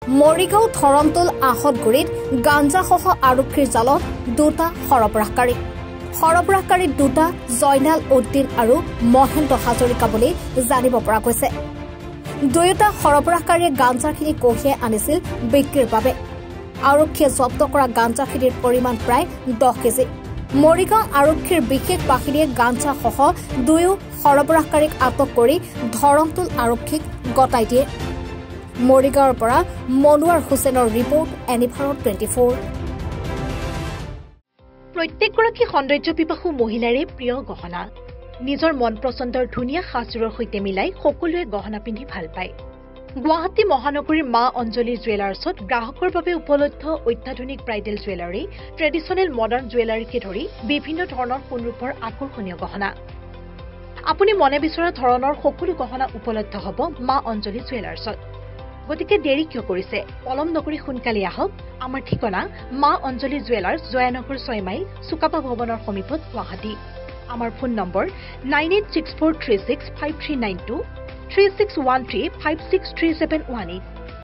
মৰিগাঁও ধৰণটোল আহতগুৰিত গাঞ্জাসহ আৰক্ষীৰ জালত দুটা সৰবৰাহকাৰী। সৰবৰাহকাৰী দুটা জয়নাল উদ্দিন আৰু মহেন্দ্ৰ হাজৰিকা বুলি জানিব পৰা গৈছে। দুয়োটা সৰবৰাহকাৰীয়ে গাঞ্জাখিনি কঢ়িয়াই আনিছিল বিক্ৰীৰ বাবে। আৰক্ষীয়ে জব্দ কৰা গাঞ্জাখিনিৰ পৰিমাণ প্ৰায় 10 কেজি। মৰিগাঁও আৰক্ষীৰ বিশেষ বাহিনীয়ে গাঞ্জাসহ দুয়ো সৰবৰাহকাৰীক আটক কৰি ধৰণটোল আৰক্ষীক গতাই দিয়ে। মৰিগাঁৱৰ পৰা মনোৱাৰ হুছেইনৰ ৰিপৰ্ট, এনিভাৰত 24। প্ৰত্যেকগৰাকী সৌন্দৰ্য পিপাসু মহিলাৰে প্ৰিয় গহনা। নিজৰ মন পচন্দৰ ধুনীয়া সাজযোৰৰ সৈতে মিলাই সকলোৱে গহনা পিন্ধি ভাল পায়। গুৱাহাটী মহানগৰীৰ মা অঞ্জলি জুৱেলাৰ্ছত গ্ৰাহকৰ বাবে উপলব্ধ অত্যাধুনিক ব্ৰাইডেল জুৱেলাৰী, ট্ৰেডিশ্যনেল মডাৰ্ণ জুৱেলাৰীকে ধৰি বিভিন্ন ধৰণৰ সোণৰূপৰ আকৰ্ষণীয় গহনা। আপুনি মনে বিচৰা ধৰণৰ সকলো গহনা উপলব্ধ হ'ব মা অঞ্জলি জুৱেলাৰ্ছত। গতিকে দেৰি কিয় কৰিছে? পলম নকৰি সোনকালে আহক। আমাৰ ঠিকনা মা অঞ্জলি জুৱেলাৰ্ছ, জয়ানগৰ 6 মাইল, চুকাপা ভৱনৰ সমীপত, গুৱাহাটী। আমাৰ ফোন নম্বৰ 9864365392, 3613563718।